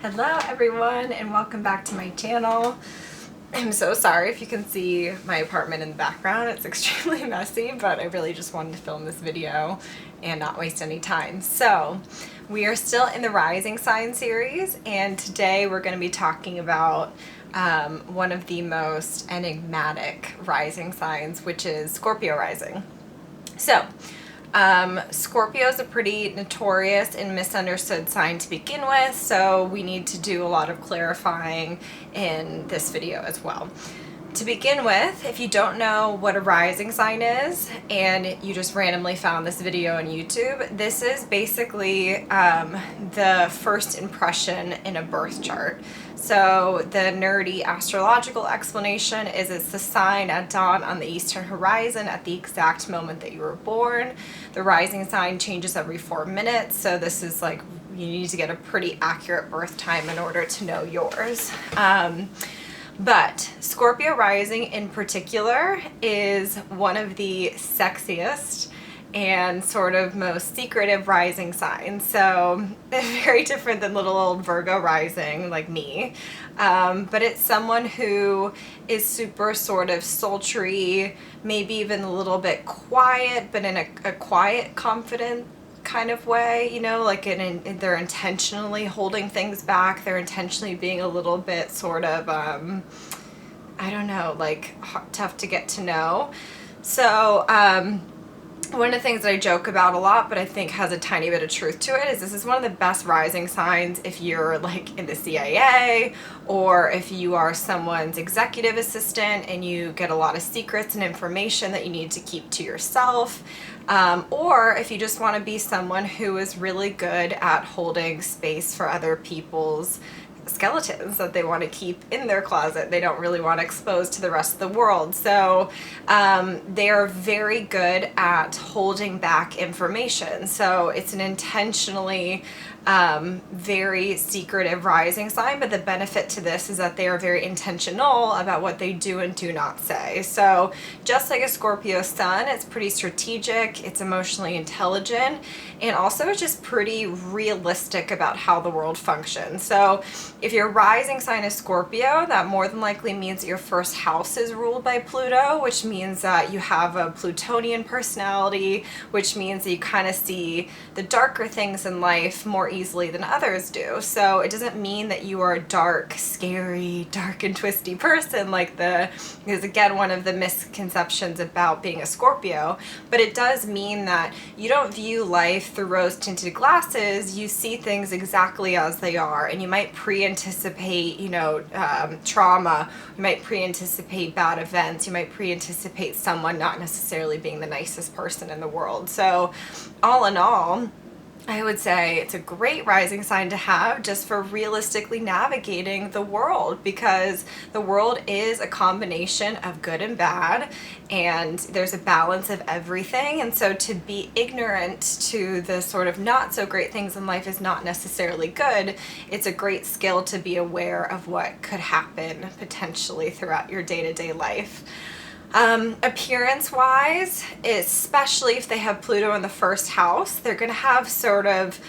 Hello everyone and welcome back to my channel. I'm so sorry if you can see my apartment in the background. It's extremely messy, but I really just wanted to film this video and not waste any time. So we are still in the Rising Sign series, and today we're going to be talking about one of the most enigmatic rising signs, which is Scorpio rising. So Scorpio is a pretty notorious and misunderstood sign to begin with, so we need to do a lot of clarifying in this video as well. To begin with, if you don't know what a rising sign is and you just randomly found this video on YouTube, this is basically the first impression in a birth chart. So the nerdy astrological explanation is it's the sign at dawn on the eastern horizon at the exact moment that you were born. The rising sign changes every 4 minutes, so this is like you need to get a pretty accurate birth time in order to know yours. But Scorpio rising in particular is one of the sexiest and sort of most secretive rising signs. So very different than little old Virgo rising like me. But it's someone who is super sort of sultry, maybe even a little bit quiet, but in a quiet, confident kind of way, you know, like they're intentionally holding things back. They're intentionally being a little bit sort of, I don't know, like tough to get to know. So, one of the things that I joke about a lot, but I think has a tiny bit of truth to it, is this is one of the best rising signs if you're like in the CIA, or if you are someone's executive assistant and you get a lot of secrets and information that you need to keep to yourself, or if you just want to be someone who is really good at holding space for other people's skeletons that they want to keep in their closet. They don't really want to expose to the rest of the world. So they are very good at holding back information. So it's an intentionally very secretive rising sign, but the benefit to this is that they are very intentional about what they do and do not say. So just like a Scorpio sun, it's pretty strategic, it's emotionally intelligent, and also it's just pretty realistic about how the world functions. So if your rising sign is Scorpio, that more than likely means that your first house is ruled by Pluto, which means that you have a Plutonian personality, which means that you kind of see the darker things in life more easily than others do. So it doesn't mean that you are a dark, scary, dark and twisty person is again one of the misconceptions about being a Scorpio, but it does mean that you don't view life through rose-tinted glasses. You see things exactly as they are, and you might pre-anticipate, trauma. You might pre-anticipate bad events. You might pre-anticipate someone not necessarily being the nicest person in the world. So all in all, I would say it's a great rising sign to have just for realistically navigating the world, because the world is a combination of good and bad, and there's a balance of everything. And so to be ignorant to the sort of not so great things in life is not necessarily good. It's a great skill to be aware of what could happen potentially throughout your day-to-day life. Appearance wise, especially if they have Pluto in the first house, they're going to have sort of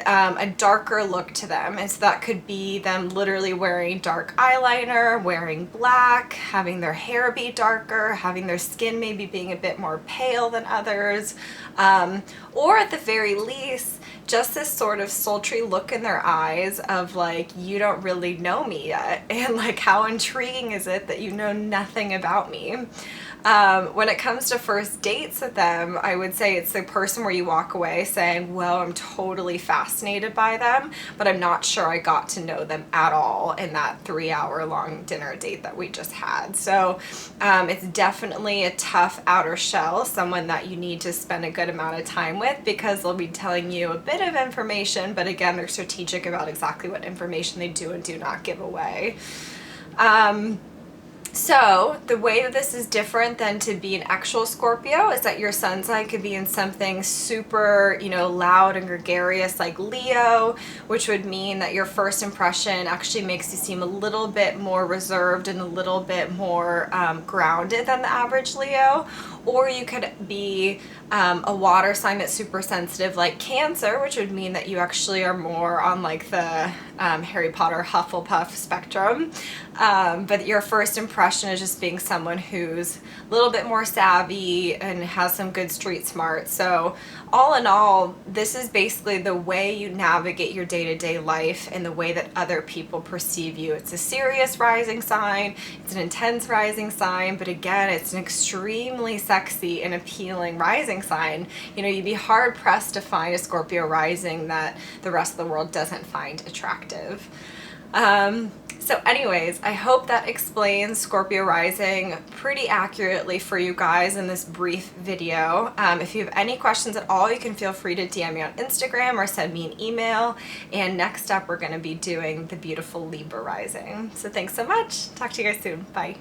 a darker look to them. And so that could be them literally wearing dark eyeliner, wearing black, having their hair be darker, having their skin maybe being a bit more pale than others, or at the very least, just this sort of sultry look in their eyes of like, you don't really know me yet, and like, how intriguing is it that you know nothing about me? When it comes to first dates with them, I would say it's the person where you walk away saying, well, I'm totally fascinated by them, but I'm not sure I got to know them at all in that 3-hour long dinner date that we just had. So it's definitely a tough outer shell, someone that you need to spend a good amount of time with, because they'll be telling you a bit of information, but again, they're strategic about exactly what information they do and do not give away. So the way that this is different than to be an actual Scorpio is that your sun sign could be in something super, loud and gregarious like Leo, which would mean that your first impression actually makes you seem a little bit more reserved and a little bit more grounded than the average Leo. Or you could be a water sign that's super sensitive like Cancer, which would mean that you actually are more on like the Harry Potter Hufflepuff spectrum. But your first impression is just being someone who's a little bit more savvy and has some good street smarts. So all in all, this is basically the way you navigate your day-to-day life and the way that other people perceive you. It's a serious rising sign, it's an intense rising sign, but again, it's an extremely sexy and appealing rising sign. You know, you'd be hard pressed to find a Scorpio rising that the rest of the world doesn't find attractive. So anyways, I hope that explains Scorpio rising pretty accurately for you guys in this brief video. If you have any questions at all, you can feel free to DM me on Instagram or send me an email. And next up, we're going to be doing the beautiful Libra rising. So thanks so much. Talk to you guys soon. Bye.